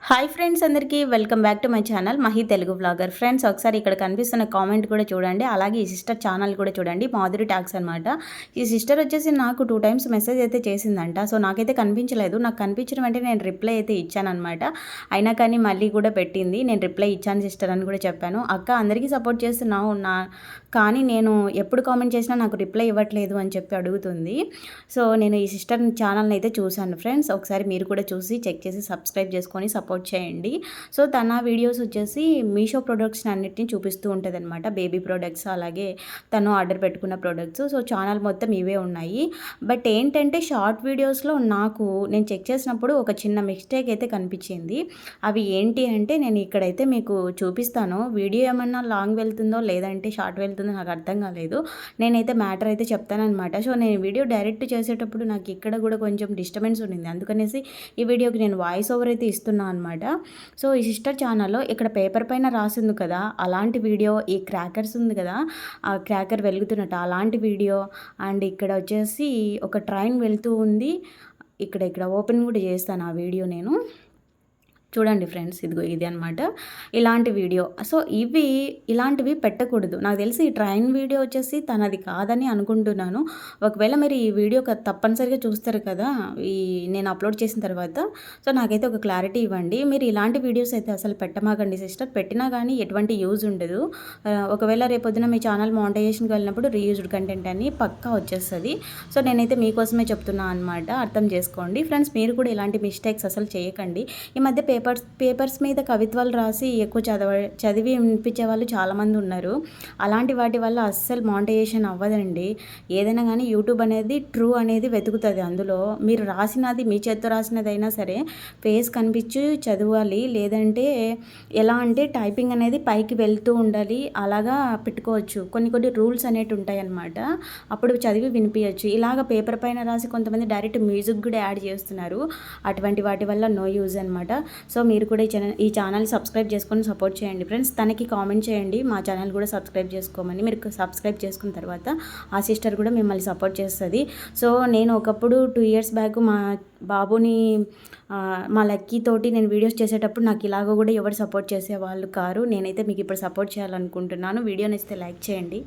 Hi friends, అందరికీ welcome back to my channel Mahi Telugu vlogger. Friends, ఒకసారి ఇక్కడ కనిపిస్తున్న కామెంట్ కూడా చూడండి. అలాగే ఈ సిస్టర్ ఛానల్ కూడా చూడండి, మాధురి టాక్స్ అనమాట. ఈ సిస్టర్ వచ్చేసి నాకు 2 టైమ్స్ మెసేజ్ అయితే చేసిందంట. సో నాకైతే కనిపించలేదు. నాకు కనిపించిన వెంటనే నేను రిప్లై అయితే ఇచ్చానమాట. అయినా కానీ మళ్ళీ కూడా పెట్టింది, నేను రిప్లై ఇచ్చాను సిస్టర్ అని కూడా చెప్పాను. అక్క, అందరికీ సపోర్ట్ చేస్తున్నావు కానీ నేను ఎప్పుడు కామెంట్ చేసినా నాకు రిప్లై ఇవ్వట్లేదు అని చెప్పి అడుగుతుంది. సో నేను ఈ సిస్టర్ ఛానల్ని అయితే చూశాను ఫ్రెండ్స్. ఒకసారి మీరు కూడా చూసి చెక్ చేసి సబ్స్క్రైబ్ చేసుకొని సపోర్ట్ చేయండి. సో తన వీడియోస్ వచ్చేసి మీషో ప్రొడక్ట్స్ అన్నిటిని చూపిస్తూ ఉంటుంది అనమాట. బేబీ ప్రొడక్ట్స్, అలాగే తను ఆర్డర్ పెట్టుకున్న ప్రొడక్ట్స్. సో ఛానల్ మొత్తం ఇవే ఉన్నాయి. బట్ ఏంటంటే షార్ట్ వీడియోస్లో నేను చెక్ చేసినప్పుడు ఒక చిన్న మిస్టేక్ అయితే కనిపించింది. అవి ఏంటి అంటే, నేను ఇక్కడైతే మీకు చూపిస్తాను. వీడియో ఏమన్నా లాంగ్ వెళ్తుందో లేదంటే షార్ట్ వెళ్తుందో నాకు అర్థం కాలేదు. నేనైతే మ్యాటర్ అయితే చెప్తానమాట. సో నేను వీడియో డైరెక్ట్ చేసేటప్పుడు నాకు ఇక్కడ కూడా కొంచెం డిస్టర్బెన్స్ ఉండింది. అందుకనేసి ఈ వీడియోకి నేను వాయిస్ ఓవర్ అయితే ఇస్తున్నాను అనమాట. సో ఈ సిస్టర్ ఛానల్లో ఇక్కడ పేపర్ పైన రాసింది కదా, అలాంటి వీడియో, ఈ క్రాకర్స్ ఉంది కదా, ఆ క్రాకర్ వెలుగుతున్నట్టు అలాంటి వీడియో. అండ్ ఇక్కడ వచ్చేసి ఒక ట్రైన్ వెళ్తూ ఉంది. ఇక్కడ ఓపెన్ కూడా చేస్తాను ఆ వీడియో నేను. చూడండి ఫ్రెండ్స్, ఇదిగో ఇది అనమాట ఇలాంటి వీడియో. సో ఇలాంటివి పెట్టకూడదు. నాకు తెలిసి ఈ ట్రైన్ వీడియో వచ్చేసి తనది కాదని అనుకుంటున్నాను. ఒకవేళ మీరు ఈ వీడియో తప్పనిసరిగా చూస్తారు కదా నేను అప్లోడ్ చేసిన తర్వాత. సో నాకైతే ఒక క్లారిటీ ఇవ్వండి. మీరు ఇలాంటి వీడియోస్ అయితే అసలు పెట్టమాకండి సిస్టర్. పెట్టినా కానీ ఎటువంటి యూజ్ ఉండదు. ఒకవేళ రేపొద్దున మీ ఛానల్ మానిటైజేషన్కి వెళ్ళినప్పుడు రీయూజ్డ్ కంటెంట్ అని పక్కా వచ్చేస్తుంది. సో నేనైతే మీకోసమే చెప్తున్నాను అనమాట, అర్థం చేసుకోండి ఫ్రెండ్స్. మీరు కూడా ఇలాంటి మిస్టేక్స్ అసలు చేయకండి. ఈ మధ్య పేపర్స్ మీద కవిత్వాలు రాసి ఎక్కువ చదివి వినిపించే వాళ్ళు చాలామంది ఉన్నారు. అలాంటి వాటి వల్ల అస్సలు మానిటైజేషన్ అవ్వదండి. ఏదైనా కానీ యూట్యూబ్ అనేది ట్రూ అనేది వెతుకుతుంది. అందులో మీరు రాసినది, మీ చేత్తో రాసినది అయినా సరే ఫేస్ కనిపించి చదవాలి. లేదంటే ఎలా అంటే టైపింగ్ అనేది పైకి వెళ్తూ ఉండాలి. అలాగా పెట్టుకోవచ్చు. కొన్ని రూల్స్ అనేవి ఉంటాయి అన్నమాట. అప్పుడు చదివి వినిపించవచ్చు. ఇలాగ పేపర్ పైన రాసి కొంతమంది డైరెక్ట్ మ్యూజిక్ కూడా యాడ్ చేస్తున్నారు. అటువంటి వాటి వల్ల నో యూజ్ అనమాట. సో మీరు కూడా ఈ ఛానల్ సబ్స్క్రైబ్ చేసుకొని సపోర్ట్ చేయండి ఫ్రెండ్స్. తనకి కామెంట్ చేయండి మా ఛానల్ కూడా సబ్స్క్రైబ్ చేసుకోమని. మీరు సబ్స్క్రైబ్ చేసుకున్న తర్వాత ఆ సిస్టర్ కూడా మిమ్మల్ని సపోర్ట్ చేస్తుంది. సో నేను ఒకప్పుడు 2 years బ్యాక్ మా బాబుని మా లక్కీ తోటి నేను వీడియోస్ చేసేటప్పుడు నాకు ఇలాగ కూడా ఎవరు సపోర్ట్ చేసేవాళ్ళు కారు. నేనైతే మీకు ఇప్పుడు సపోర్ట్ చేయాలనుకుంటున్నాను. వీడియో నచ్చితే లైక్ చేయండి.